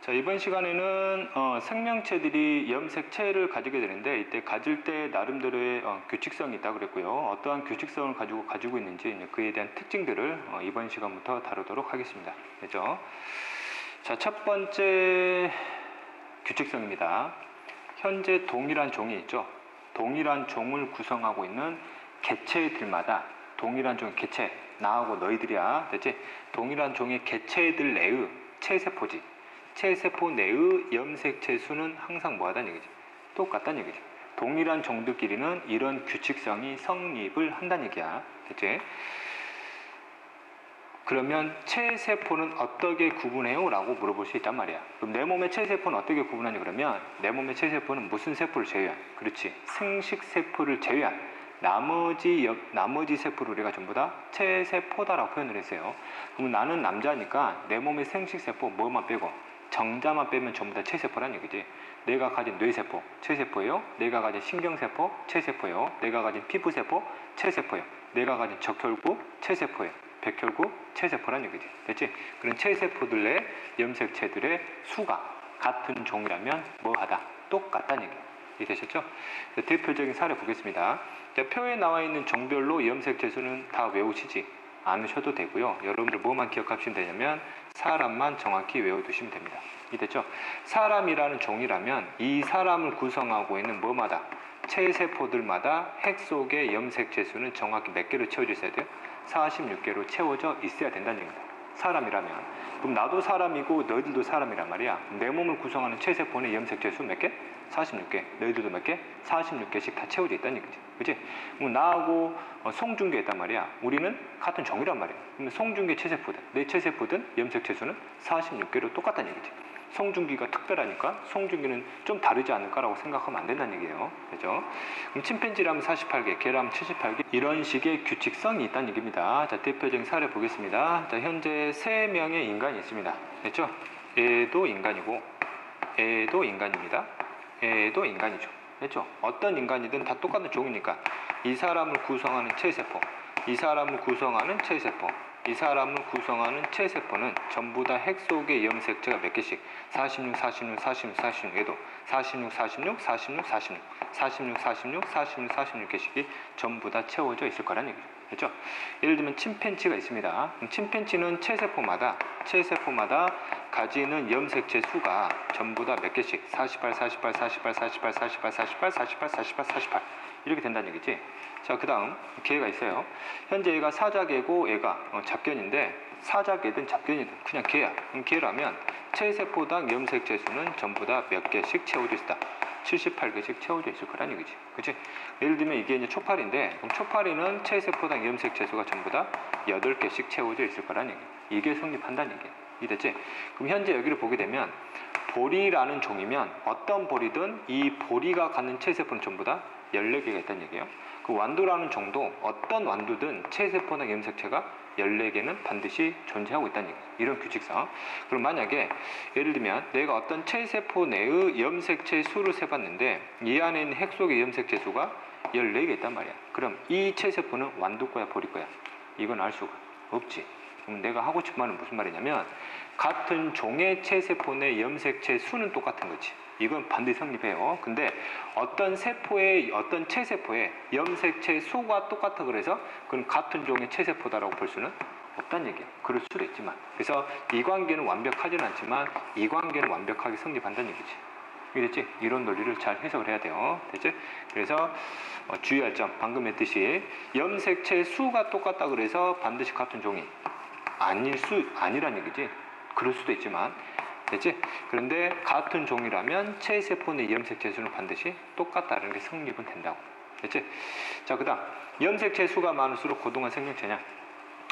자, 이번 시간에는 생명체들이 염색체를 가지게 되는데 이때 가질 때 나름대로의 규칙성이 있다고 그랬고요. 어떠한 규칙성을 가지고 있는지 그에 대한 특징들을 이번 시간부터 다루도록 하겠습니다. 그죠? 자, 첫 번째 규칙성입니다. 현재 동일한 종이 있죠. 동일한 종을 구성하고 있는 개체들마다 동일한 종의 개체, 나하고 너희들이야, 됐지? 동일한 종의 개체들 내의 체세포지. 체세포 내의 염색체 수는 항상 뭐하다는 얘기지? 똑같다는 얘기지. 동일한 종들끼리는 이런 규칙성이 성립을 한다는 얘기야. 됐지? 그러면 체세포는 어떻게 구분해요? 라고 물어볼 수 있단 말이야. 그럼 내 몸의 체세포는 어떻게 구분하냐 그러면 내 몸의 체세포는 무슨 세포를 제외한? 그렇지. 생식세포를 제외한 나머지 세포를 우리가 전부 다 체세포다라고 표현을 했어요. 그럼 나는 남자니까 내 몸의 생식세포 뭐만 빼고 정자만 빼면 전부 다 체세포란 얘기지. 내가 가진 뇌세포, 체세포예요. 내가 가진 신경세포, 체세포예요. 내가 가진 피부세포, 체세포예요. 내가 가진 적혈구, 체세포예요. 백혈구, 체세포란 얘기지. 됐지? 그런 체세포들 내 염색체들의 수가 같은 종이라면 뭐하다? 똑같다는 얘기. 이해되셨죠? 대표적인 사례 보겠습니다. 자, 표에 나와 있는 종별로 염색체 수는 다 외우시지 않으셔도 되고요. 여러분들 뭐만 기억하시면 되냐면 사람만 정확히 외워두시면 됩니다. 이해됐죠? 사람이라는 종이라면 이 사람을 구성하고 있는 뭐마다 체세포들마다 핵 속의 염색체 수는 정확히 몇 개로 채워져 있어야 돼요? 46개로 채워져 있어야 된다는 얘기입니다. 사람이라면. 그럼 나도 사람이고 너희들도 사람이란 말이야. 내 몸을 구성하는 체세포의 염색체 수 몇 개? 46개. 너희들도 몇 개? 46개씩 다 채워져 있다는 얘기지. 그치? 그럼 나하고 송중기가 있단 말이야. 우리는 같은 종이란 말이야. 그럼 송중기 체세포든 내 체세포든 염색체 수는 46개로 똑같다는 얘기지. 송중기가 특별하니까 송중기는 좀 다르지 않을까라고 생각하면 안 된다는 얘기예요. 그죠? 그럼 침팬지라면 48개, 개라면 78개 이런 식의 규칙성이 있다는 얘기입니다. 자, 대표적인 사례 보겠습니다. 자, 현재 3명의 인간이 있습니다. 됐죠? 애도 인간이고 애도 인간입니다. 애도 인간이죠. 됐죠? 어떤 인간이든 다 똑같은 종이니까 이 사람을 구성하는 체세포, 이 사람을 구성하는 체세포, 이 사람을 구성하는 체세포는 전부 다 핵 속의 염색체가 몇 개씩 46, 46, 46, 46에도 46, 46, 46, 46, 46, 46, 46, 46개씩이 전부 다 채워져 있을 거라는 얘기죠. 그렇죠? 예를 들면 침팬지가 있습니다. 침팬지는 체세포마다 가지는 염색체 수가 전부 다 몇 개씩 48, 48, 48, 48, 48, 48, 48, 48, 48 이렇게 된다는 얘기지. 자, 그 다음 개가 있어요. 현재 얘가 사자개고 얘가 잡견인데 사자개든 잡견이든 그냥 개야. 그럼 개라면 체세포당 염색체 수는 전부 다 몇 개씩 채워져 있다. 78개씩 채워져 있을 거란 얘기지. 그치? 예를 들면 이게 이제 초파리인데 그럼 초파리는 체세포당 염색체 수가 전부 다 8개씩 채워져 있을 거란 얘기. 이게 성립한다는 얘기. 이해됐지? 그럼 현재 여기를 보게 되면 보리라는 종이면 어떤 보리든 이 보리가 갖는 체세포는 전부 다 14개가 있다는 얘기예요. 그 완두라는 종도 어떤 완두든 체세포나 염색체가 14개는 반드시 존재하고 있다는 얘기예요. 이런 규칙상. 그럼 만약에 예를 들면 내가 어떤 체세포 내의 염색체 수를 세봤는데 이 안에 있는 핵 속의 염색체 수가 14개 있단 말이야. 그럼 이 체세포는 완두 거야, 보리 거야? 이건 알 수가 없지. 그럼 내가 하고 싶은 말은 무슨 말이냐면 같은 종의 체세포 내 염색체 수는 똑같은 거지. 이건 반드시 성립해요. 근데 어떤 체세포의 염색체 수가 똑같아 그래서 그건 같은 종의 체세포다라고 볼 수는 없다는 얘기예요. 그럴 수도 있지만. 그래서 이 관계는 완벽하지는 않지만 이 관계는 완벽하게 성립한다는 얘기지. 이랬지? 이런 논리를 잘 해석을 해야 돼요. 됐지? 그래서 주의할 점 방금 했듯이 염색체 수가 똑같다 그래서 반드시 같은 종이 아니란 얘기지. 그럴 수도 있지만 됐지? 그런데 같은 종이라면 체세포 내 염색체 수는 반드시 똑같다는 게 성립은 된다고. 됐지? 자, 그 다음 염색체 수가 많을수록 고동한 생명체냐?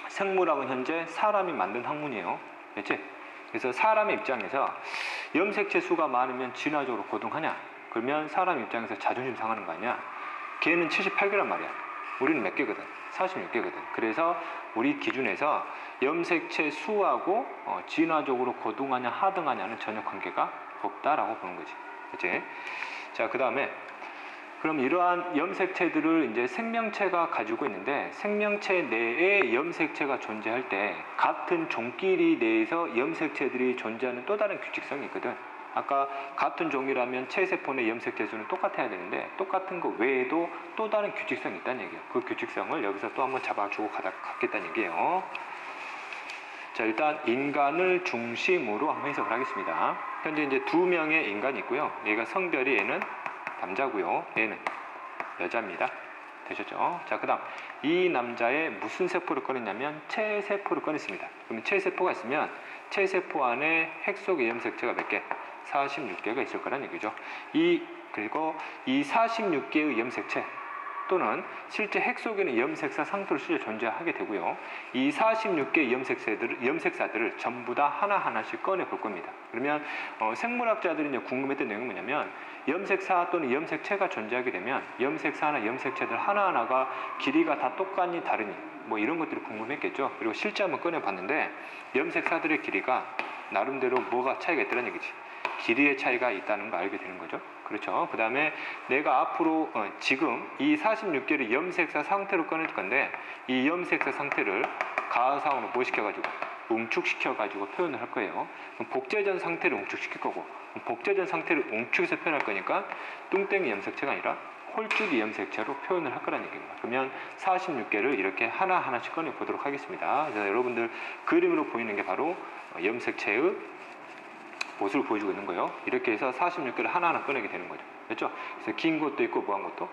생물학은 현재 사람이 만든 학문이에요. 됐지? 그래서 사람의 입장에서 염색체 수가 많으면 진화적으로 고동하냐? 그러면 사람 입장에서 자존심 상하는 거 아니야? 걔는 78개란 말이야. 우리는 몇 개거든? 46개거든. 그래서 우리 기준에서 염색체 수하고 진화적으로 고등하냐 하등하냐는 전혀 관계가 없다라고 보는 거지. 그치? 자, 그 다음에 그럼 이러한 염색체들을 이제 생명체가 가지고 있는데 생명체 내에 염색체가 존재할 때 같은 종끼리 내에서 염색체들이 존재하는 또 다른 규칙성이 있거든. 아까 같은 종이라면 체세포 내 염색체 수는 똑같아야 되는데 똑같은 거 외에도 또 다른 규칙성이 있다는 얘기예요. 그 규칙성을 여기서 또 한번 잡아주고 가겠다는 얘기예요. 자, 일단 인간을 중심으로 한번 해석을 하겠습니다. 현재 이제 2명의 인간이 있고요. 얘가 성별이 얘는 남자고요. 얘는 여자입니다. 되셨죠? 자, 그 다음 이 남자의 무슨 세포를 꺼냈냐면 체세포를 꺼냈습니다. 그러면 체세포가 있으면 체세포 안에 핵 속의 염색체가 몇 개? 46개가 있을 거란 얘기죠. 그리고 이 46개의 염색체 또는 실제 핵 속에는 염색사 상태로 실제 존재하게 되고요. 이 46개의 염색사들을 전부 다 하나하나씩 꺼내 볼 겁니다. 그러면 생물학자들이 이제 궁금했던 내용은 뭐냐면 염색사 또는 염색체가 존재하게 되면 염색사나 염색체들 하나하나가 길이가 다 똑같니 다르니 뭐 이런 것들이 궁금했겠죠. 그리고 실제 한번 꺼내 봤는데 염색사들의 길이가 나름대로 뭐가 차이가 있다는 얘기지. 길이의 차이가 있다는 거 알게 되는 거죠. 그렇죠. 그 다음에 내가 앞으로 지금 이 46개를 염색사 상태로 꺼낼 건데 이 염색사 상태를 가상으로 뭐 시켜가지고 웅축시켜가지고 표현을 할 거예요. 그럼 복제전 상태를 웅축시킬 거고 복제전 상태를 웅축해서 표현할 거니까 뚱땡이 염색체가 아니라 홀쭉이 염색체로 표현을 할 거라는 얘기입니다. 그러면 46개를 이렇게 하나하나씩 꺼내 보도록 하겠습니다. 그래서 여러분들 그림으로 보이는 게 바로 염색체의 모습을 보여주고 있는 거예요. 이렇게 해서 46개를 하나하나 꺼내게 되는 거죠. 그렇죠? 그래서 긴 것도 있고 뭐한 것도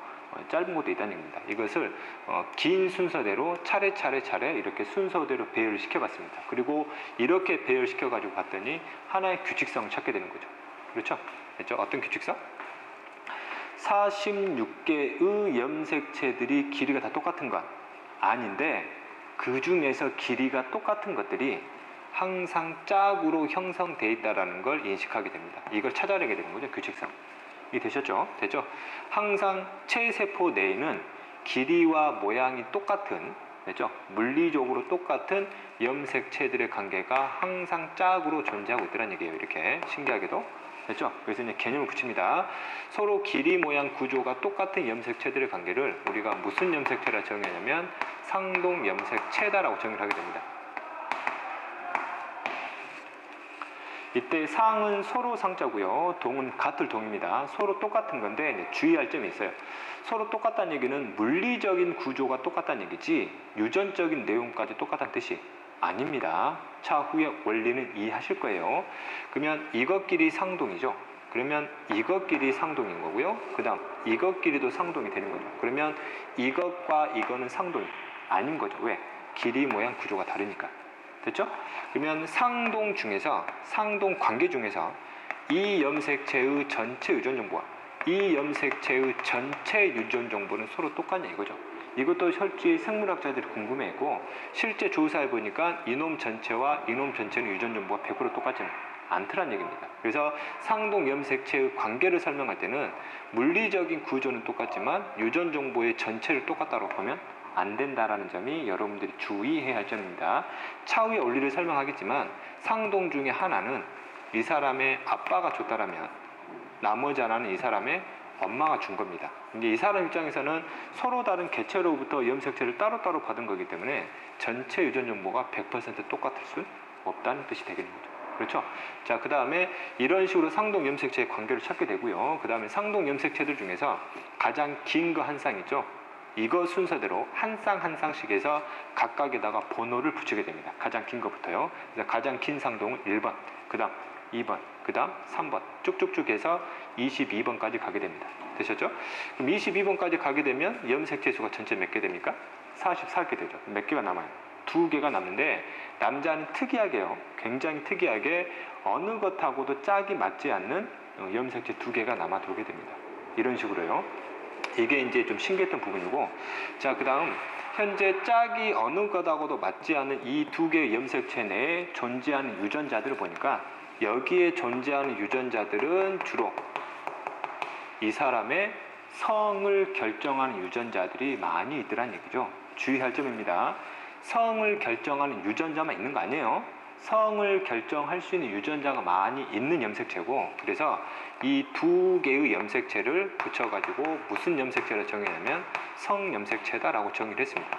짧은 것도 있다는 얘기입니다. 이것을 긴 순서대로 차례 이렇게 순서대로 배열을 시켜봤습니다. 그리고 이렇게 배열시켜가지고 봤더니 하나의 규칙성을 찾게 되는 거죠. 그렇죠? 그렇죠? 어떤 규칙성? 46개의 염색체들이 길이가 다 똑같은 건 아닌데 그 중에서 길이가 똑같은 것들이 항상 짝으로 형성되어 있다는 걸 인식하게 됩니다. 이걸 찾아내게 되는 거죠. 규칙성. 이 되셨죠? 됐죠? 항상 체세포 내에는 길이와 모양이 똑같은, 됐죠? 물리적으로 똑같은 염색체들의 관계가 항상 짝으로 존재하고 있다는 얘기예요. 이렇게 신기하게도. 됐죠? 그래서 이제 개념을 붙입니다. 서로 길이, 모양, 구조가 똑같은 염색체들의 관계를 우리가 무슨 염색체라 정의하냐면 상동 염색체다라고 정의를 하게 됩니다. 이때 상은 서로 상자고요. 동은 같을 동입니다. 서로 똑같은 건데 주의할 점이 있어요. 서로 똑같다는 얘기는 물리적인 구조가 똑같다는 얘기지 유전적인 내용까지 똑같다는 뜻이 아닙니다. 차후에 원리는 이해하실 거예요. 그러면 이것끼리 상동이죠. 그러면 이것끼리 상동인 거고요. 그 다음 이것끼리도 상동이 되는 거죠. 그러면 이것과 이거는 상동이 아닌 거죠. 왜? 길이, 모양, 구조가 다르니까. 됐죠? 그러면 상동 중에서 상동 관계 중에서 이 염색체의 전체 유전 정보와 이 염색체의 전체 유전 정보는 서로 똑같냐 이거죠. 이것도 실제 생물학자들이 궁금해했고 실제 조사해 보니까 이놈 전체와 이놈 전체는 유전 정보가 100% 똑같지는 않더란 얘기입니다. 그래서 상동 염색체의 관계를 설명할 때는 물리적인 구조는 똑같지만 유전 정보의 전체를 똑같다고 보면 안 된다라는 점이 여러분들이 주의해야 할 점입니다. 차후에 원리를 설명하겠지만 상동 중에 하나는 이 사람의 아빠가 줬다라면 나머지 하나는 이 사람의 엄마가 준 겁니다. 근데 이 사람 입장에서는 서로 다른 개체로부터 염색체를 따로따로 받은 거기 때문에 전체 유전 정보가 100% 똑같을 수 없다는 뜻이 되겠는 거죠. 그렇죠? 자, 그 다음에 이런 식으로 상동 염색체의 관계를 찾게 되고요. 그 다음에 상동 염색체들 중에서 가장 긴 거 한 쌍 있죠? 이거 순서대로 한 쌍 한 쌍씩 해서 각각에다가 번호를 붙이게 됩니다. 가장 긴 것부터요. 그래서 가장 긴 상동은 1번, 그 다음 2번, 그 다음 3번 쭉쭉쭉 해서 22번까지 가게 됩니다. 되셨죠? 그럼 22번까지 가게 되면 염색체 수가 전체 몇 개 됩니까? 44개 되죠. 몇 개가 남아요? 2개가 남는데 남자는 특이하게요. 굉장히 특이하게 어느 것하고도 짝이 맞지 않는 염색체 2개가 남아 돌게 됩니다. 이런 식으로요. 이게 이제 좀 신기했던 부분이고, 자, 그 다음 현재 짝이 어느 것하고도 맞지 않는 이 2개의 염색체 내에 존재하는 유전자들을 보니까 여기에 존재하는 유전자들은 주로 이 사람의 성을 결정하는 유전자들이 많이 있더란 얘기죠. 주의할 점입니다. 성을 결정하는 유전자만 있는 거 아니에요. 성을 결정할 수 있는 유전자가 많이 있는 염색체고, 그래서 이 두 개의 염색체를 붙여가지고 무슨 염색체를 정의하냐면 성염색체다라고 정의를 했습니다.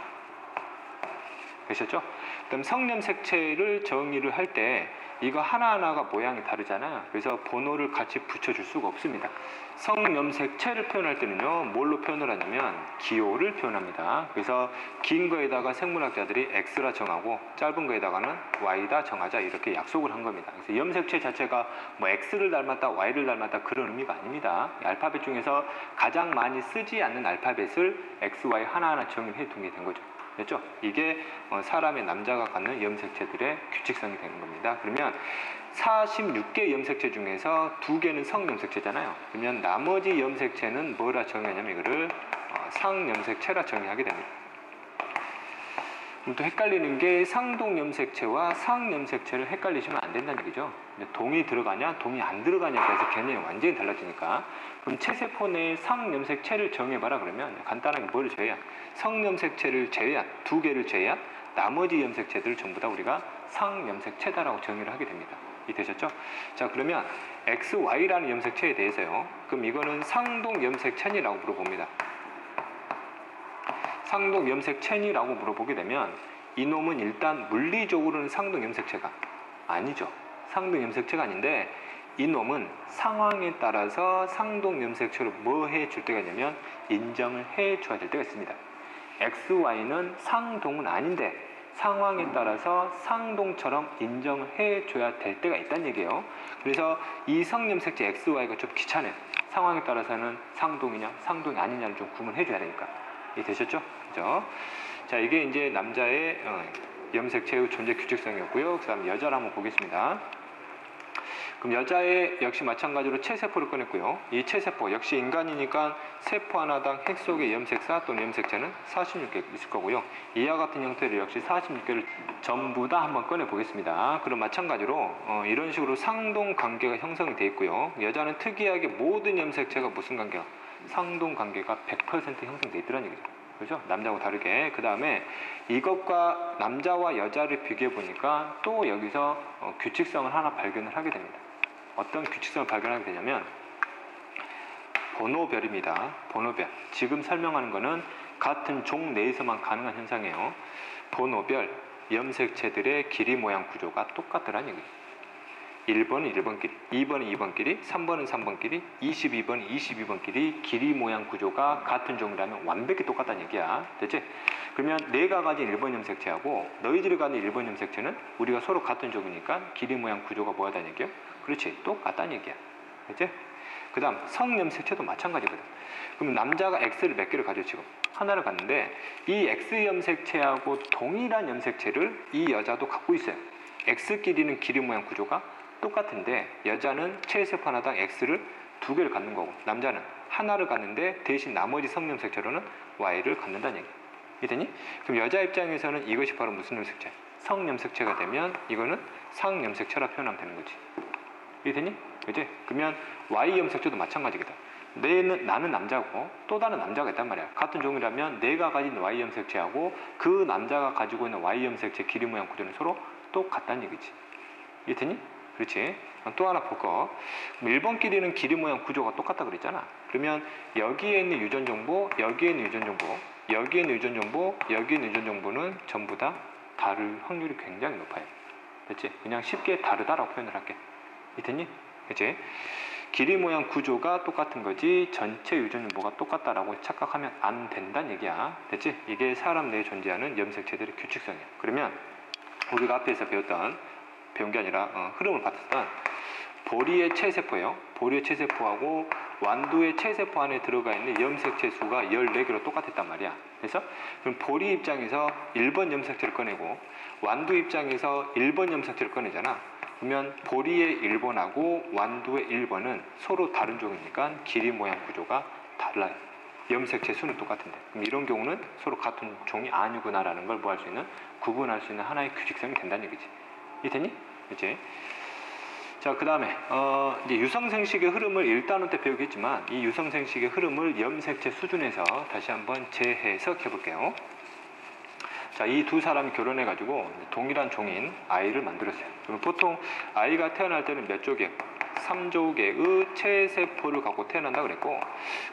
되셨죠? 그럼 성염색체를 정의를 할 때 이거 하나하나가 모양이 다르잖아요. 그래서 번호를 같이 붙여줄 수가 없습니다. 성염색체를 표현할 때는요, 뭘로 표현을 하냐면 기호를 표현합니다. 그래서 긴 거에다가 생물학자들이 X라 정하고 짧은 거에다가는 Y다 정하자 이렇게 약속을 한 겁니다. 그래서 염색체 자체가 뭐 X를 닮았다 Y를 닮았다 그런 의미가 아닙니다. 알파벳 중에서 가장 많이 쓰지 않는 알파벳을 X, Y 하나하나 정의해 두게 된 거죠. 됐죠? 이게 사람의 남자가 갖는 염색체들의 규칙성이 되는 겁니다. 그러면 46개 염색체 중에서 2개는 성염색체잖아요. 그러면 나머지 염색체는 뭐라 정의하냐면 이거를 상염색체라 정의하게 됩니다. 또 헷갈리는 게 상동염색체와 상염색체를 헷갈리시면 안 된다는 얘기죠. 동이 들어가냐 동이 안 들어가냐에 따라서 개념이 완전히 달라지니까. 그럼 체세포 내에 상염색체를 정해봐라 그러면 간단하게 뭘 제외한 성염색체를 제외한 2개를 제외한 나머지 염색체들을 전부 다 우리가 상염색체다라고 정의를 하게 됩니다. 이해되셨죠? 자, 그러면 XY라는 염색체에 대해서요. 그럼 이거는 상동염색체니라고 물어봅니다. 상동염색체니라고 물어보게 되면 이놈은 일단 물리적으로는 상동염색체가 아니죠. 상동염색체가 아닌데 이놈은 상황에 따라서 상동염색체로 뭐 해줄 때가 있냐면 인정을 해줘야 될 때가 있습니다. XY는 상동은 아닌데 상황에 따라서 상동처럼 인정을 해줘야 될 때가 있다는 얘기예요. 그래서 이 성염색체 XY가 좀 귀찮아요. 상황에 따라서는 상동이냐 상동이 아니냐를 좀 구분해줘야 되니까. 되셨죠? 그죠? 자, 이게 이제 남자의 염색체의 존재 규칙성이었고요. 그 다음 여자를 한번 보겠습니다. 그럼 여자의 역시 마찬가지로 체세포를 꺼냈고요. 이 체세포 역시 인간이니까 세포 하나당 핵 속의 염색사 또는 염색체는 46개 있을 거고요. 이와 같은 형태를 역시 46개를 전부 다 한번 꺼내 보겠습니다. 그럼 마찬가지로 이런 식으로 상동 관계가 형성이 되어 있고요. 여자는 특이하게 모든 염색체가 무슨 관계가? 상동 관계가 100% 형성되어 있더라는 얘기죠. 그렇죠? 남자하고 다르게. 그 다음에 이것과 남자와 여자를 비교해 보니까 또 여기서 규칙성을 하나 발견을 하게 됩니다. 어떤 규칙성을 발견하게 되냐면 번호별입니다. 번호별. 지금 설명하는 거는 같은 종 내에서만 가능한 현상이에요. 번호별 염색체들의 길이 모양 구조가 똑같더라는 얘기죠. 1번은 1번끼리, 2번은 2번끼리, 3번은 3번끼리, 22번은 22번끼리 길이 모양 구조가 같은 종이라면 완벽히 똑같다는 얘기야. 됐지? 그러면 내가 가진 1번 염색체하고 너희들이 가진 1번 염색체는 우리가 서로 같은 종이니까 길이 모양 구조가 뭐하다는 얘기야? 그렇지, 똑같다는 얘기야. 됐지? 그 다음 성염색체도 마찬가지거든. 그럼 남자가 X를 몇 개를 가져 지금? 하나를 갖는데 이 X 염색체하고 동일한 염색체를 이 여자도 갖고 있어요. X끼리는 길이 모양 구조가 똑같은데 여자는 체세포 하나당 X를 2개를 갖는 거고 남자는 하나를 갖는데 대신 나머지 성염색체로는 Y를 갖는다는 얘기. 이해되니? 그럼 여자 입장에서는 이것이 바로 무슨 염색체? 성염색체가 되면 이거는 상염색체라 표현하면 되는 거지. 이해되니? 그지? 그러면 Y 염색체도 마찬가지거든. 나는 남자고 또 다른 남자가 있단 말이야. 같은 종이라면 내가 가진 Y 염색체하고 그 남자가 가지고 있는 Y 염색체 길이 모양 구조는 서로 똑같다는 얘기지. 이해되니? 그렇지? 또 하나 볼까? 1번끼리는 길이 모양 구조가 똑같다 그랬잖아. 그러면 여기에 있는 유전 정보, 여기에 있는 유전 정보, 여기에 있는 유전 정보, 여기에 있는 유전 정보는 전부 다 다를 확률이 굉장히 높아요. 됐지? 그냥 쉽게 다르다라고 표현을 할게. 이해되니? 그치? 길이 모양 구조가 똑같은 거지 전체 유전 정보가 똑같다라고 착각하면 안 된다는 얘기야. 됐지? 이게 사람 내에 존재하는 염색체들의 규칙성이야. 그러면 우리가 앞에서 배운 게 아니라 흐름을 봤었던 보리의 체세포예요. 보리의 체세포하고 완두의 체세포 안에 들어가 있는 염색체 수가 14개로 똑같았단 말이야. 그래서 그럼 보리 입장에서 1번 염색체를 꺼내고 완두 입장에서 1번 염색체를 꺼내잖아. 그러면 보리의 1번하고 완두의 1번은 서로 다른 종이니까 길이 모양 구조가 달라요. 염색체 수는 똑같은데 그럼 이런 경우는 서로 같은 종이 아니구나라는 걸 뭐 할 수 있는 구분할 수 있는 하나의 규칙성이 된다는 얘기지. 이해되니? 그치? 자, 그 다음에 이제 유성생식의 흐름을 1단원 때 배우겠지만 이 유성생식의 흐름을 염색체 수준에서 다시 한번 재해석해 볼게요. 자, 이 두 사람이 결혼해가지고 동일한 종인 아이를 만들었어요. 그럼 보통 아이가 태어날 때는 몇 쪽이에요? 3조 개의 체세포를 갖고 태어난다 그랬고,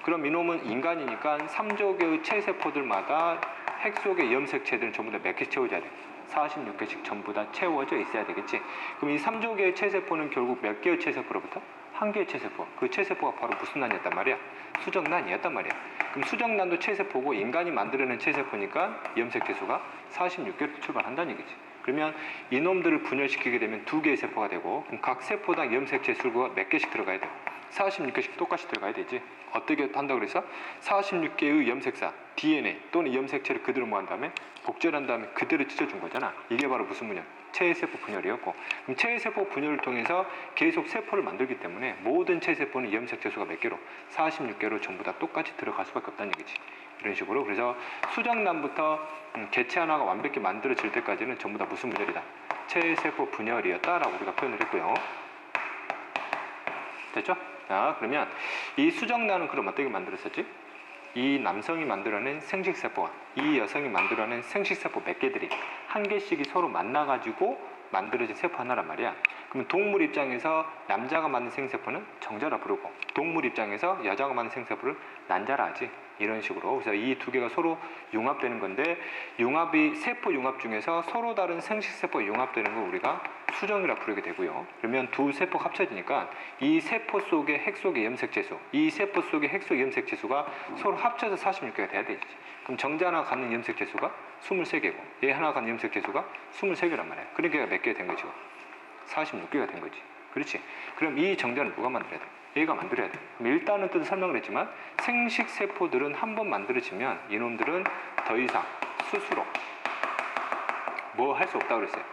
그럼 이놈은 인간이니까 3조 개의 체세포들마다 핵 속의 염색체들은 전부 다 몇 개씩 채워져야 돼? 46개씩 전부 다 채워져 있어야 되겠지. 그럼 이 3조 개의 체세포는 결국 몇 개의 체세포로부터? 한 개의 체세포. 그 체세포가 바로 무슨 난이었단 말이야? 수정난이었단 말이야. 그럼 수정난도 체세포고 인간이 만들어낸 체세포니까 염색체 수가 46개로 출발한다는 얘기지. 그러면 이놈들을 분열시키게 되면 두 개의 세포가 되고, 그럼 각 세포당 염색체 수가 몇 개씩 들어가야 돼? 46개씩 똑같이 들어가야 되지. 어떻게 한다고 그래서? 46개의 염색사, DNA 또는 염색체를 그대로 모은 다음에 복제한 다음에 그대로 찢어준 거잖아. 이게 바로 무슨 분열? 체세포 분열이었고, 그럼 체세포 분열을 통해서 계속 세포를 만들기 때문에 모든 체세포는 염색체 수가 몇 개로? 46개로 전부 다 똑같이 들어갈 수밖에 없다는 얘기지. 이런 식으로. 그래서 수정란부터 개체 하나가 완벽히 만들어질 때까지는 전부 다 무슨 분열이다? 체세포 분열이었다라고 우리가 표현을 했고요. 됐죠? 자, 그러면 이 수정란은 그럼 어떻게 만들었었지? 이 남성이 만들어낸 생식세포와 이 여성이 만들어낸 생식세포 몇 개들이 한 개씩이 서로 만나가지고 만들어진 세포 하나란 말이야. 그러면 동물 입장에서 남자가 만든 생세포는 정자라 부르고, 동물 입장에서 여자가 만든 생세포를 난자라 하지. 이런 식으로. 그래서 이 두 개가 서로 융합되는 건데, 융합이 세포 융합 중에서 서로 다른 생식세포 융합되는 걸 우리가 수정이라 부르게 되고요. 그러면 두 세포가 합쳐지니까 이 세포 속의 핵 속의 염색체수, 이 세포 속의 핵 속의 염색체수가 서로 합쳐서 46개가 돼야 되지. 그럼 정자 하나 갖는 염색체수가 23개고 얘 하나 갖는 염색체수가 23개란 말이야. 그러니까 몇 개 된 거지? 46개가 된 거지. 그렇지? 그럼 이 정자는 누가 만들어야 돼? 얘가 만들어야 돼. 그럼 일단은 뜻을 설명을 했지만 생식세포들은 한번 만들어지면 이놈들은 더 이상 스스로 뭐 할 수 없다고 그랬어요?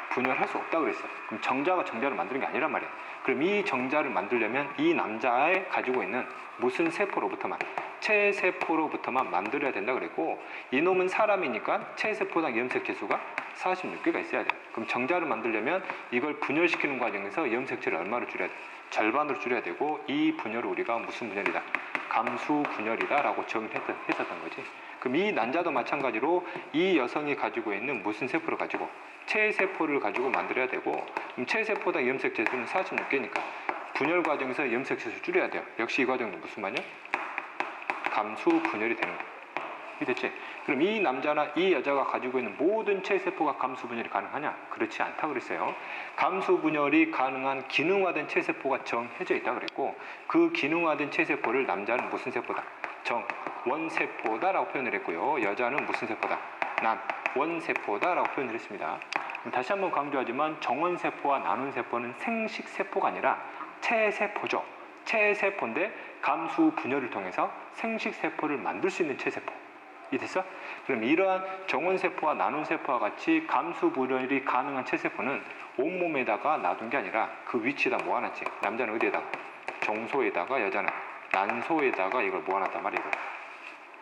분열할 수 없다고 그랬어요. 그럼 정자가 정자를 만드는 게 아니란 말이에요. 그럼 이 정자를 만들려면 이 남자의 가지고 있는 무슨 세포로부터만, 체세포로부터만 만들어야 된다 그랬고, 이놈은 사람이니까 체세포당 염색체 수가 46개가 있어야 돼요. 그럼 정자를 만들려면 이걸 분열시키는 과정에서 염색체를 얼마로 줄여야 돼? 절반으로 줄여야 되고, 이 분열을 우리가 무슨 분열이다? 감수 분열이다 라고 정의했었던 거지. 그럼 이 난자도 마찬가지로 이 여성이 가지고 있는 무슨 세포를 가지고? 체세포를 가지고 만들어야 되고, 그럼 체세포당 염색체 수는 46개니까 분열 과정에서 염색체 수 줄여야 돼요. 역시 이 과정은 무슨 말이야? 감수 분열이 되는 거야. 이해됐지? 그럼 이 남자나 이 여자가 가지고 있는 모든 체세포가 감수 분열이 가능하냐? 그렇지 않다 그랬어요. 감수 분열이 가능한 기능화된 체세포가 정해져 있다 그랬고, 그 기능화된 체세포를 남자는 무슨 세포다? 정원세포다라고 표현을 했고요. 여자는 무슨 세포다? 난원세포다라고 표현을 했습니다. 다시 한번 강조하지만 정원세포와 난원세포는 생식세포가 아니라 체세포죠. 체세포인데 감수 분열을 통해서 생식세포를 만들 수 있는 체세포. 이해됐어? 그럼 이러한 정원세포와 난원세포와 같이 감수 분열이 가능한 체세포는 온몸에다가 놔둔 게 아니라 그 위치에다 모아놨지. 남자는 어디에다가? 정소에다가, 여자는 난소에다가 이걸 모아놨단 말이야.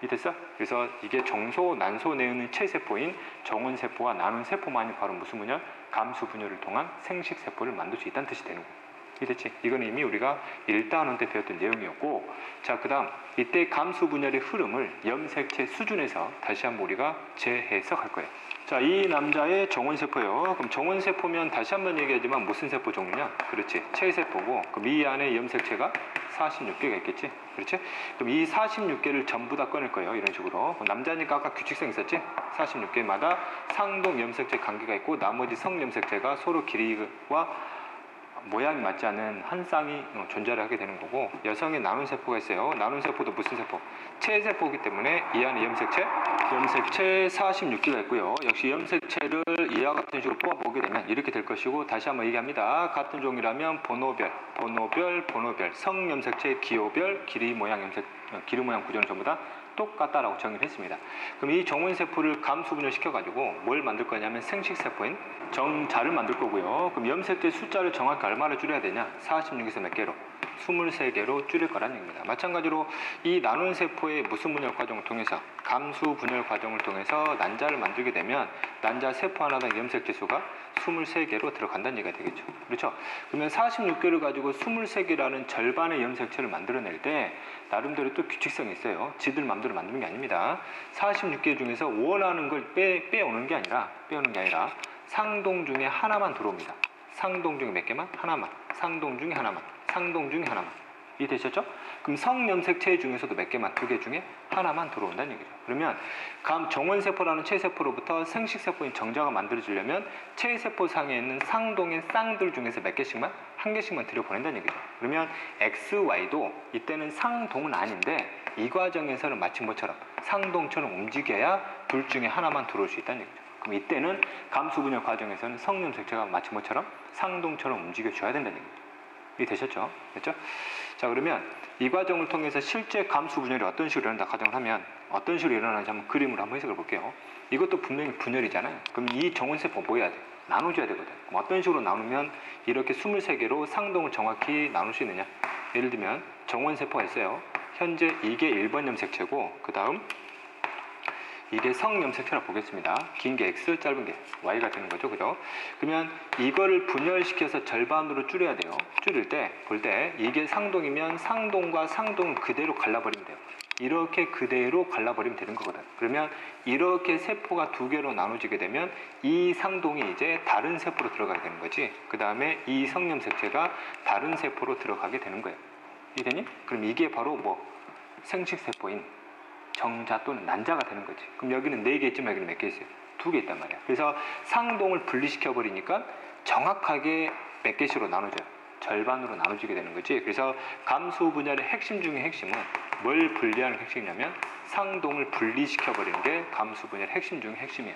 이해됐어? 그래서 이게 정소, 난소 내에 있는 체세포인 정원세포와 난원세포만이 바로 무슨 분열? 감수 분열을 통한 생식세포를 만들 수 있다는 뜻이 되는 거야. 이해됐지? 이건 이미 우리가 1단원 때 배웠던 내용이었고, 자, 그 다음 이때 감수 분열의 흐름을 염색체 수준에서 다시 한번 우리가 재해석할 거예요. 자, 이 남자의 정원세포예요. 그럼 정원세포면 다시 한번 얘기하지만 무슨 세포 종류냐? 그렇지, 체세포고, 그럼 이 안에 염색체가 46개가 있겠지? 그렇지? 그럼 이 46개를 전부 다 꺼낼 거예요. 이런 식으로. 남자니까 아까 규칙성 있었지? 46개마다 상동 염색체 관계가 있고, 나머지 성 염색체가 서로 길이와 모양이 맞지 않은 한 쌍이 존재를 하게 되는 거고, 여성의 나눔세포가 있어요. 나눔세포도 무슨 세포? 체세포이기 때문에 이 안에 염색체 46개가 있고요. 역시 염색체를 이와 같은 식으로 뽑아보게 되면 이렇게 될 것이고, 다시 한번 얘기합니다. 같은 종이라면 번호별, 성 염색체 기호별, 길이 모양 구조는 전부 다 똑같다라고 정의를 했습니다. 그럼 이 정원세포를 감수 분열시켜가지고 뭘 만들 거냐면 생식세포인 정자를 만들 거고요. 그럼 염색체 숫자를 정확히 얼마를 줄여야 되냐? 46에서 몇 개로? 23개로 줄일 거라는 얘기입니다. 마찬가지로 이 나눔세포의 무슨 분열 과정을 통해서, 감수 분열 과정을 통해서 난자를 만들게 되면 난자 세포 하나당 염색체 수가 23개로 들어간다는 얘기가 되겠죠. 그렇죠? 그러면 46개를 가지고 23개라는 절반의 염색체를 만들어낼 때 나름대로 또 규칙성이 있어요. 지들 마음대로 만드는 게 아닙니다. 46개 중에서 원하는 걸 빼오는 게 아니라 상동 중에 하나만 들어옵니다. 상동 중에 몇 개만? 하나만. 상동 중에 하나만. 상동 중에 하나만. 이해되셨죠? 그럼 성염색체 중에서도 몇 개만? 2개 중에 하나만 들어온다는 얘기죠. 그러면 감 정원세포라는 체세포로부터 생식세포인 정자가 만들어지려면 체세포 상에 있는 상동의 쌍들 중에서 몇 개씩만? 한 개씩만 들여보낸다는 얘기죠. 그러면 X, Y도 이때는 상동은 아닌데 이 과정에서는 마치 뭐처럼 상동처럼 움직여야 둘 중에 하나만 들어올 수 있다는 얘기죠. 그럼 이때는 감수분열 과정에서는 성염색체가 마치 뭐처럼 상동처럼 움직여줘야 된다는 얘기죠. 이해되셨죠? 됐죠? 자, 그러면 이 과정을 통해서 실제 감수분열이 어떤 식으로 일어난다 가정을 하면 어떤 식으로 일어나는지 한번 그림으로 한번 해석을 볼게요. 이것도 분명히 분열이잖아요. 그럼 이 정원세포 뭐 해야 돼? 나눠줘야 되거든. 그럼 어떤 식으로 나누면 이렇게 23개로 상동을 정확히 나눌 수 있느냐? 예를 들면 정원세포가 있어요. 현재 이게 1번 염색체고 그 다음 이게 성염색체라고 보겠습니다. 긴 게 X, 짧은 게 Y가 되는 거죠. 그죠? 그러면 이거를 분열시켜서 절반으로 줄여야 돼요. 줄일 때, 볼 때 이게 상동이면 상동과 상동은 그대로 갈라버리면 돼요. 이렇게 그대로 갈라버리면 되는 거거든. 그러면 이렇게 세포가 2개로 나눠지게 되면 이 상동이 이제 다른 세포로 들어가게 되는 거지. 그 다음에 이 성염색체가 다른 세포로 들어가게 되는 거예요. 이해되니? 그럼 이게 바로 뭐 생식세포인 정자 또는 난자가 되는 거지. 그럼 여기는 4개 있지만 여기는 몇 개 있어요? 2개 있단 말이야. 그래서 상동을 분리시켜 버리니까 정확하게 몇 개씩으로 나눠져요. 절반으로 나눠지게 되는 거지. 그래서 감수 분열의 핵심 중에 핵심은 뭘 분리하는 핵심이냐면 상동을 분리시켜 버리는 게 감수 분열의 핵심 중에 핵심이에요.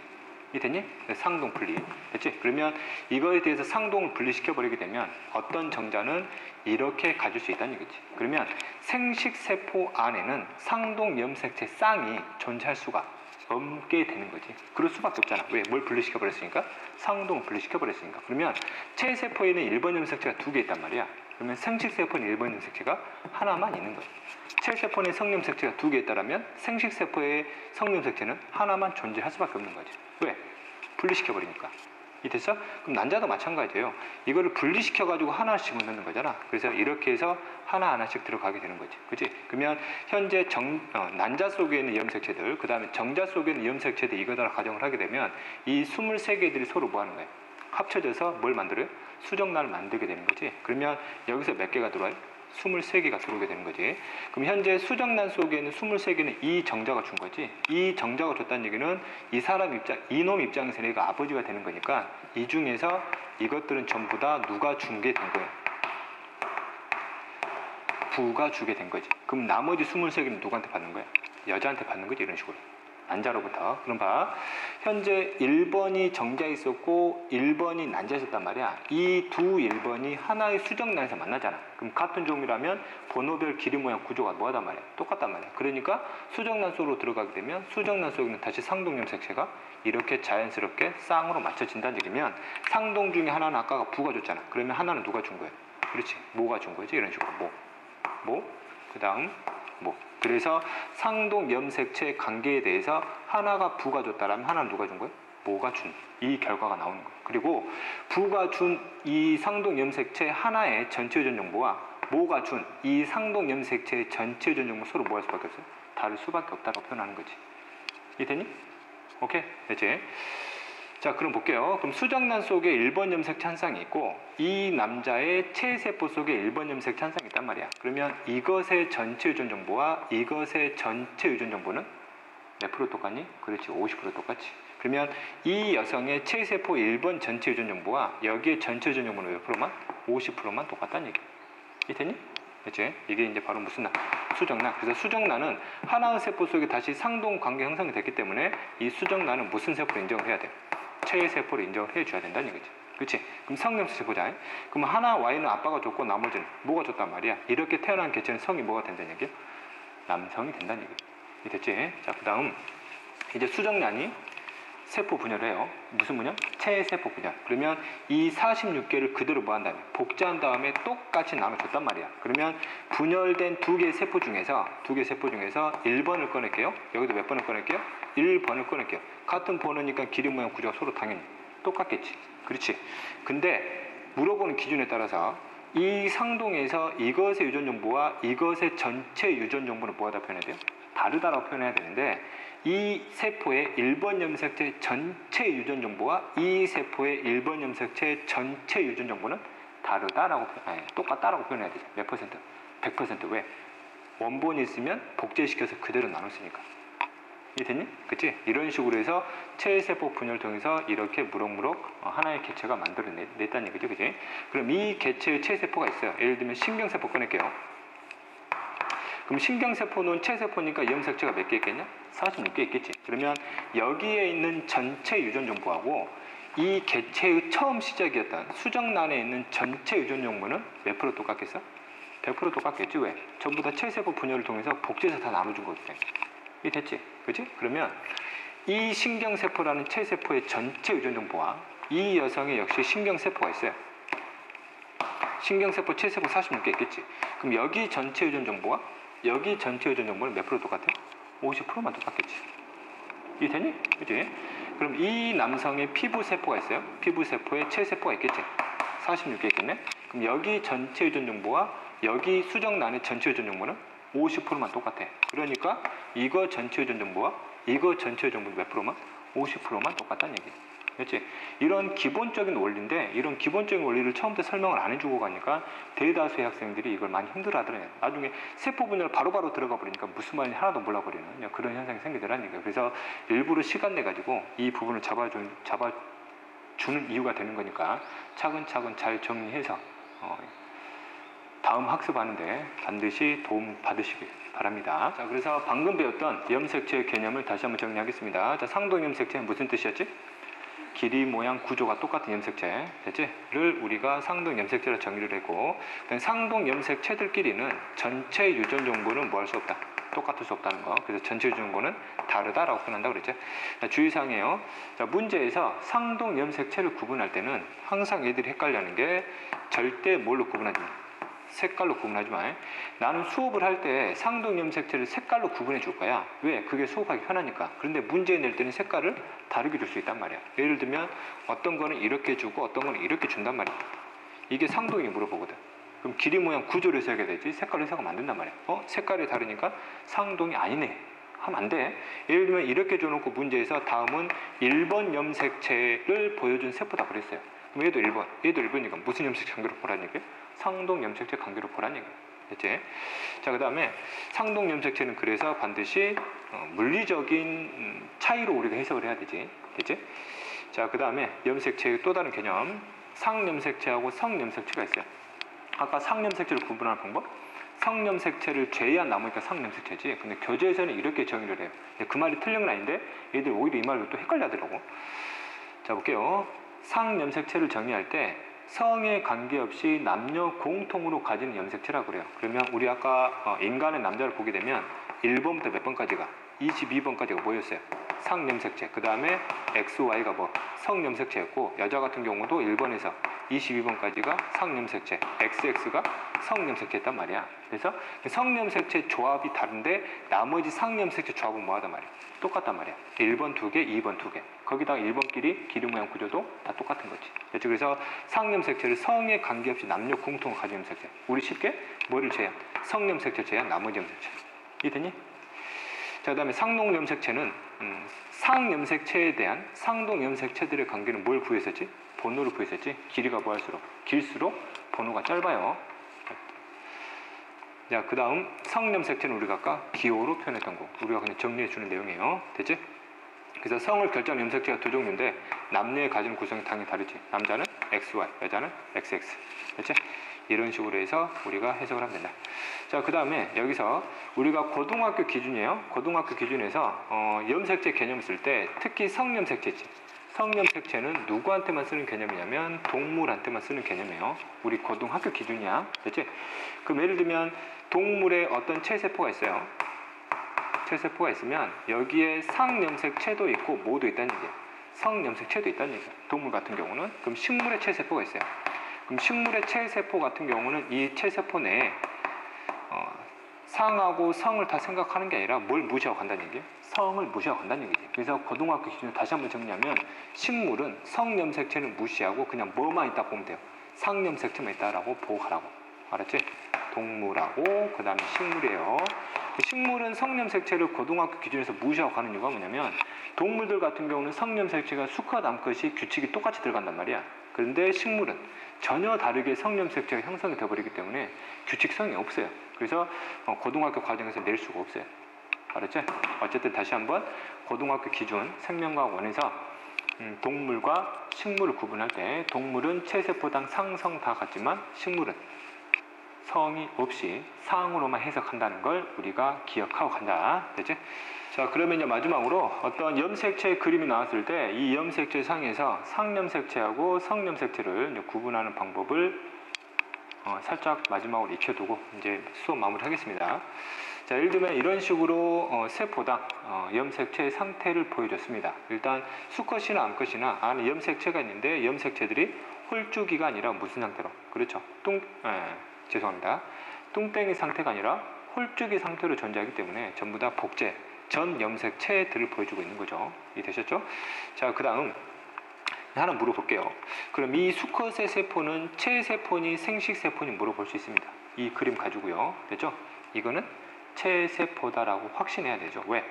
이해됐니? 상동 분리. 됐지? 그러면 이거에 대해서 상동을 분리시켜 버리게 되면 어떤 정자는 이렇게 가질 수 있다는 얘기지. 그러면 생식세포 안에는 상동 염색체 쌍이 존재할 수가 없게 되는 거지. 그럴 수밖에 없잖아. 왜? 뭘 분리시켜 버렸으니까? 상동을 분리시켜 버렸으니까. 그러면 체세포에는 1번 염색체가 2개 있단 말이야. 그러면 생식세포는 1번 염색체가 하나만 있는 거야. 체세포의 성염색체가 2개 있다라면 생식세포의 성염색체는 하나만 존재할 수밖에 없는 거지. 왜? 분리시켜버리니까. 이해됐어? 그럼 난자도 마찬가지예요. 이거를 분리시켜가지고 하나씩만 넣는 거잖아. 그래서 이렇게 해서 하나하나씩 들어가게 되는 거지. 그치? 그러면 현재 난자 속에 있는 염색체들, 그 다음에 정자 속에 있는 염색체들 이거다 가정을 하게 되면 이 23개들이 서로 뭐 하는 거예요? 합쳐져서 뭘 만들어요? 수정란을 만들게 되는 거지. 그러면 여기서 몇 개가 들어와요? 23개가 들어오게 되는 거지. 그럼 현재 수정란 속에 있는 23개는 이 정자가 준 거지. 이 정자가 줬다는 얘기는 이 사람 입장, 이놈 입장에서 내가 아버지가 되는 거니까 이 중에서 이것들은 전부 다 누가 준 게 된 거예요? 부가 주게 된 거지. 그럼 나머지 23개는 누구한테 받는 거야? 여자한테 받는 거지. 이런 식으로. 난자로부터. 그럼 봐. 현재 1번이 정자에 있었고 1번이 난자에 있었단 말이야. 이 두 1번이 하나의 수정란에서 만나잖아. 그럼 같은 종이라면 번호별 길이 모양 구조가 뭐하단 말이야? 똑같단 말이야. 그러니까 수정란 속으로 들어가게 되면 수정란 속에는 다시 상동 염색체가 이렇게 자연스럽게 쌍으로 맞춰진다는 얘기면 상동 중에 하나는 아까가 부가 줬잖아. 그러면 하나는 누가 준 거야? 그렇지. 모가 준 거지. 이런 식으로. 그 다음 모. 그래서 상동 염색체 관계에 대해서 하나가 부가 줬다라면 하나는 누가 준 거예요? 모가 준 이 결과가 나오는 거예요. 그리고 부가 준 이 상동 염색체 하나의 전체 유전 정보와 모가 준 이 상동 염색체의 전체 유전 정보 서로 뭐 할 수밖에 없어요? 다를 수밖에 없다고 표현하는 거지. 이해되니? 오케이? 됐지? 자, 그럼 볼게요. 그럼 수정란 속에 1번 염색체 한 쌍이 있고 이 남자의 체세포 속에 1번 염색체 한 쌍이 있단 말이야. 그러면 이것의 전체 유전 정보와 이것의 전체 유전 정보는 몇 프로 똑같니? 그렇지, 50% 똑같지. 그러면 이 여성의 체세포 1번 전체 유전 정보와 여기에 전체 유전 정보는 몇 프로만? 50%만 똑같다는 얘기. 이해되니? 그치? 이게 이제 바로 무슨 난? 수정란. 그래서 수정란은 하나의 세포 속에 다시 상동 관계 형성이 됐기 때문에 이 수정란은 무슨 세포로 인정을 해야 돼? 체세포를 인정을 해줘야 된다는 얘기지. 그렇지? 그럼 성염색체 보자. 그럼 하나 Y는 아빠가 줬고 나머지는 뭐가 줬단 말이야. 이렇게 태어난 개체는 성이 뭐가 된다는 얘기야? 남성이 된다는 얘기야. 됐지? 자, 그 다음 이제 수정란이 세포 분열을 해요. 무슨 분열? 체세포 분열. 그러면 이 46개를 그대로 뭐 한 다음에 복제한 다음에 똑같이 나눠줬단 말이야. 그러면 분열된 2개의 세포 중에서 1번을 꺼낼게요. 여기도 몇 번을 꺼낼게요? 1번을 꺼낼게요. 같은 번호니까 길이 모양 구조가 서로 당연히 똑같겠지. 그렇지? 근데 물어보는 기준에 따라서 이 상동에서 이것의 유전 정보와 이것의 전체 유전 정보는 뭐하다 표현해야 돼요? 다르다라고 표현해야 되는데 이 세포의 1번 염색체 전체 유전 정보와 이 세포의 1번 염색체 전체 유전 정보는 다르다라고 똑같다라고 표현해야 되죠. 몇 퍼센트? 100%. 왜? 원본이 있으면 복제시켜서 그대로 나눴으니까. 이해됐니? 그치? 이런 식으로 해서 체세포 분열을 통해서 이렇게 무럭무럭 하나의 개체가 만들어냈다는 얘기죠. 그치? 그럼 이 개체의 체세포가 있어요. 예를 들면 신경세포 꺼낼게요. 그럼 신경세포는 체세포니까 염색체가 몇 개 있겠냐? 46개 있겠지. 그러면 여기에 있는 전체 유전 정보하고 이 개체의 처음 시작이었던 수정란에 있는 전체 유전 정보는 몇 프로 똑같겠어? 100% 똑같겠지. 왜? 전부 다 체세포 분열을 통해서 복제해서 다 나눠준 거거든. 이 됐지? 그치? 그러면 이 신경세포라는 체세포의 전체 유전 정보와 이 여성의 역시 신경세포가 있어요. 신경세포 체세포 46개 있겠지. 그럼 여기 전체 유전 정보와 여기 전체 유전 정보는 몇 프로 똑같아? 50%만 똑같겠지. 이 되니? 그치? 그럼 이 남성의 피부세포가 있어요. 피부세포에 체세포가 있겠지. 46개 있겠네. 그럼 여기 전체 유전 정보와 여기 수정란의 전체 유전 정보는 50%만 똑같아. 그러니까 이거 전체 유전 정보와 이거 전체 유전 정보는 몇 프로만? 50%만 똑같다는 얘기. 그렇지? 이런 기본적인 원리인데 이런 기본적인 원리를 처음부터 설명을 안 해주고 가니까 대다수의 학생들이 이걸 많이 힘들어하더라고요. 나중에 세포 분열 바로바로 들어가 버리니까 무슨 말인지 하나도 몰라버리는 그런 현상이 생기더라는 얘기예요. 그래서 일부러 시간 내 가지고 이 부분을 잡아주는 이유가 되는 거니까 차근차근 잘 정리해서 다음 학습하는데 반드시 도움 받으시길 바랍니다. 자, 그래서 방금 배웠던 염색체의 개념을 다시 한번 정리하겠습니다. 자, 상동 염색체는 무슨 뜻이었지? 길이, 모양, 구조가 똑같은 염색체, 됐지?를 우리가 상동 염색체로 정의를 했고, 상동 염색체들끼리는 전체 유전 정보는 뭐 할 수 없다? 똑같을 수 없다는 거. 그래서 전체 유전 정보는 다르다라고 표현한다고 그랬죠. 자, 주의사항이에요. 자, 문제에서 상동 염색체를 구분할 때는 항상 애들이 헷갈려하는 게 절대 뭘로 구분하지 마. 색깔로 구분하지 마. 나는 수업을 할 때 상동 염색체를 색깔로 구분해 줄 거야. 왜? 그게 수업하기 편하니까. 그런데 문제 낼 때는 색깔을 다르게 줄 수 있단 말이야. 예를 들면 어떤 거는 이렇게 주고 어떤 거는 이렇게 준단 말이야. 이게 상동이 물어보거든. 그럼 길이, 모양, 구조를 해석해야 되지 색깔을 해석하면 안 된단 말이야. 색깔이 다르니까 상동이 아니네 하면 안 돼. 예를 들면 이렇게 줘놓고 문제에서 다음은 1번 염색체를 보여준 세포다 그랬어요. 그럼 얘도 1번, 얘도 1번이니까 무슨 염색체 관계로 보라는 얘기야? 상동 염색체 관계로 보라는 얘기야. 됐지? 자, 그 다음에 상동 염색체는 그래서 반드시 물리적인 차이로 우리가 해석을 해야 되지. 됐지? 자, 그 다음에 염색체의 또 다른 개념, 상염색체하고 성염색체가 있어요. 아까 상염색체를 구분하는 방법, 성염색체를 제외한 나머지가 상염색체지. 근데 교재에서는 이렇게 정의를 해요. 그 말이 틀린 건 아닌데 얘들 오히려 이 말로 또 헷갈려 하더라고. 자, 볼게요. 상염색체를 정의할 때 성에 관계없이 남녀 공통으로 가지는 염색체라고 그래요. 그러면 우리 아까 인간의 남자를 보게 되면 1번부터 몇 번까지가 22번까지가 뭐였어요? 상염색체. 그 다음에 XY가 뭐 성염색체였고, 여자 같은 경우도 1번에서 22번까지가 상염색체, XX가 성염색체였단 말이야. 그래서 성염색체 조합이 다른데 나머지 상염색체 조합은 뭐하단 말이야? 똑같단 말이야. 1번 2개, 2번 2개. 거기다가 1번끼리 기름 모양 구조도 다 똑같은 거지. 그렇죠? 그래서 상염색체를 성에 관계없이 남녀 공통으로 가진 염색체. 우리 쉽게 뭐를 제한? 성염색체 제한 나머지 염색체. 이해되니? 자, 그 다음에 상동염색체는 상염색체에 대한 상동염색체들의 관계는 뭘 구했었지? 번호를 구했었지? 길이가 뭐할수록? 길수록 번호가 짧아요. 자, 그 다음 성염색체는 우리가 아까 기호로 표현했던 거. 우리가 그냥 정리해주는 내용이에요. 됐지? 그래서 성을 결정하는 염색체가 두 종류인데 남녀의 가지는 구성이 당연히 다르지. 남자는 XY, 여자는 XX. 됐지? 이런 식으로 해서 우리가 해석을 하면 된다. 자, 그 다음에 여기서 우리가 고등학교 기준이에요. 고등학교 기준에서 염색체 개념 쓸 때 특히 성염색체지. 성염색체는 누구한테만 쓰는 개념이냐면 동물한테만 쓰는 개념이에요. 우리 고등학교 기준이야. 됐지? 그럼 예를 들면 동물에 어떤 체세포가 있어요. 체세포가 있으면 여기에 상염색체도 있고 뭐도 있다는 얘기야. 성염색체도 있다는 얘기야. 동물 같은 경우는. 그럼 식물에 체세포가 있어요. 그럼 식물의 체세포 같은 경우는 이 체세포 내에 상하고 성을 다 생각하는 게 아니라 뭘 무시하고 간다는 얘기예요? 성을 무시하고 간다는 얘기지. 그래서 고등학교 기준으로 다시 한번 정리하면 식물은 성염색체는 무시하고 그냥 뭐만 있다 보면 돼요. 상염색체만 있다라고 보고 가라고. 알았지? 동물하고 그 다음에 식물이에요. 식물은 성염색체를 고등학교 기준에서 무시하고 가는 이유가 뭐냐면 동물들 같은 경우는 성염색체가 수컷, 암컷이 규칙이 똑같이 들어간단 말이야. 그런데 식물은 전혀 다르게 성염색체가 형성이 되어버리기 때문에 규칙성이 없어요. 그래서 고등학교 과정에서 낼 수가 없어요. 알았죠? 어쨌든 다시 한번 고등학교 기준 생명과학 원에서 동물과 식물을 구분할 때 동물은 체세포당 상성 다 같지만 식물은 성이 없이 상으로만 해석한다는 걸 우리가 기억하고 간다. 되지? 자, 그러면 이제 마지막으로 어떤 염색체 그림이 나왔을 때 이 염색체 상에서 상염색체하고 성염색체를 구분하는 방법을 살짝 마지막으로 익혀두고 이제 수업 마무리하겠습니다. 자, 예를 들면 이런 식으로 세포당 염색체의 상태를 보여줬습니다. 일단 수컷이나 암컷이나 안에 염색체가 있는데 염색체들이 홀쭉이가 아니라 무슨 상태로? 그렇죠. 죄송합니다. 뚱땡이 상태가 아니라 홀쭉이 상태로 존재하기 때문에 전부 다 복제, 전 염색체들을 보여주고 있는 거죠. 이해되셨죠? 자, 그 다음 하나 물어볼게요. 그럼 이 수컷의 세포는 체세포니 생식세포니 물어볼 수 있습니다. 이 그림 가지고요. 됐죠? 이거는 체세포다라고 확신해야 되죠. 왜?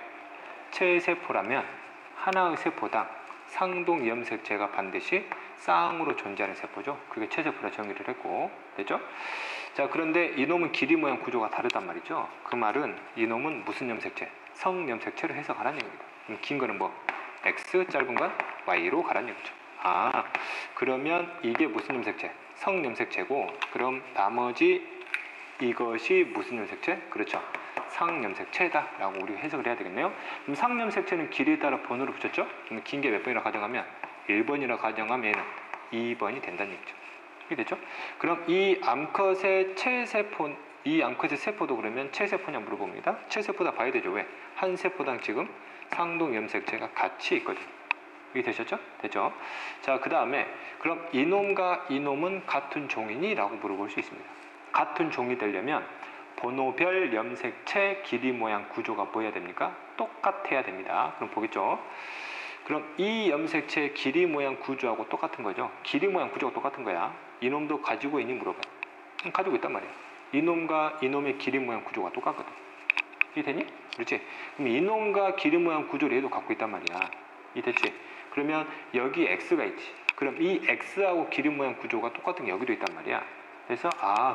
체세포라면 하나의 세포당 상동 염색체가 반드시 쌍으로 존재하는 세포죠. 그게 체세포라 정의를 했고, 됐죠? 자, 그런데 이놈은 길이 모양 구조가 다르단 말이죠. 그 말은 이놈은 무슨 염색체? 성염색체로 해석하라는 얘기입니다. 그럼 긴 거는 뭐 X, 짧은 건 Y로 가라는 얘기죠. 아, 그러면 이게 무슨 염색체? 성염색체고, 그럼 나머지 이것이 무슨 염색체? 그렇죠. 상염색체다 라고 우리가 해석을 해야 되겠네요. 그럼 상염색체는 길이에 따라 번호를 붙였죠. 그럼 긴 게 몇 번이라 가정하면 1번이라 가정하면 얘는 2번이 된다는 얘기죠. 이게 됐죠? 그럼 이 암컷의 체세포, 이 암컷의 세포도 그러면 체세포냐 물어봅니다. 체세포다 봐야 되죠. 왜? 한 세포당 지금 상동 염색체가 같이 있거든. 이게 되셨죠? 됐죠? 자, 그 다음에 그럼 이놈과 이놈은 같은 종이니? 라고 물어볼 수 있습니다. 같은 종이 되려면 번호별 염색체 길이 모양 구조가 뭐여야 됩니까? 똑같아야 됩니다. 그럼 보겠죠? 그럼 이 염색체의 길이 모양 구조하고 똑같은 거죠. 길이 모양 구조가 똑같은 거야. 이놈도 가지고 있니? 물어봐요. 가지고 있단 말이야. 이놈과 이놈의 길이 모양 구조가 똑같거든. 이해되니? 그렇지? 그럼 이놈과 길이 모양 구조를 얘도 갖고 있단 말이야. 이해됐지? 그러면 여기 X가 있지. 그럼 이 X하고 길이 모양 구조가 똑같은 게 여기도 있단 말이야. 그래서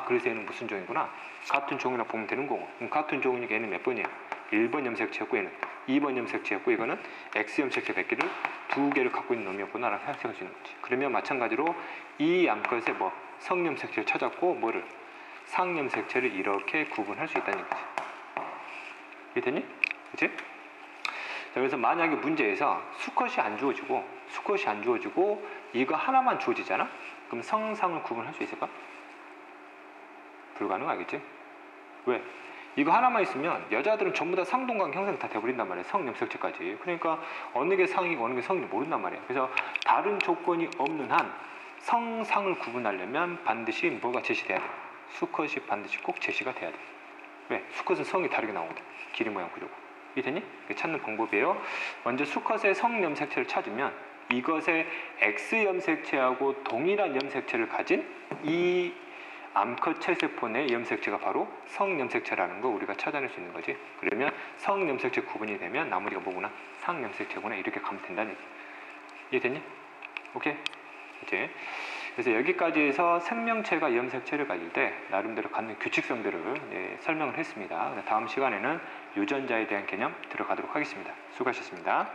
그래서 얘는 무슨 종이구나. 같은 종이라 보면 되는 거고. 그럼 같은 종이니까 얘는 몇 번이야? 1번 염색체였고 얘는 2번 염색체였고 이거는 X 염색체 100개를 2개를 갖고 있는 놈이었구나 라고 생각할 수 있는 거지. 그러면 마찬가지로 이 암컷의 성염색체를 찾았고 뭐를? 상염색체를 이렇게 구분할 수 있다는 얘기지. 이해되니? 그치? 자, 그래서 만약에 문제에서 수컷이 안 주어지고 이거 하나만 주어지잖아? 그럼 성상을 구분할 수 있을까? 불가능하겠지? 왜? 이거 하나만 있으면 여자들은 전부 다 상동관 형성이 다 돼버린단 말이야. 성염색체까지. 그러니까 어느 게 상이고 어느 게 성인지 모른단 말이야. 그래서 다른 조건이 없는 한 성상을 구분하려면 반드시 뭐가 제시돼야 돼? 수컷이 반드시 꼭 제시가 돼야 돼. 왜? 수컷은 성이 다르게 나오거든. 길이 모양 구조가. 이해되니? 찾는 방법이에요. 먼저 수컷의 성염색체를 찾으면 이것의 X염색체하고 동일한 염색체를 가진 이 암컷 체세포 내 염색체가 바로 성염색체라는 거 우리가 찾아낼 수 있는 거지. 그러면 성염색체 구분이 되면 나머지가 뭐구나? 상염색체구나. 이렇게 가면 된다는 얘기. 이해됐니? 오케이? 이제 그래서 여기까지 해서 생명체가 염색체를 가질 때 나름대로 갖는 규칙성들을 설명을 했습니다. 다음 시간에는 유전자에 대한 개념 들어가도록 하겠습니다. 수고하셨습니다.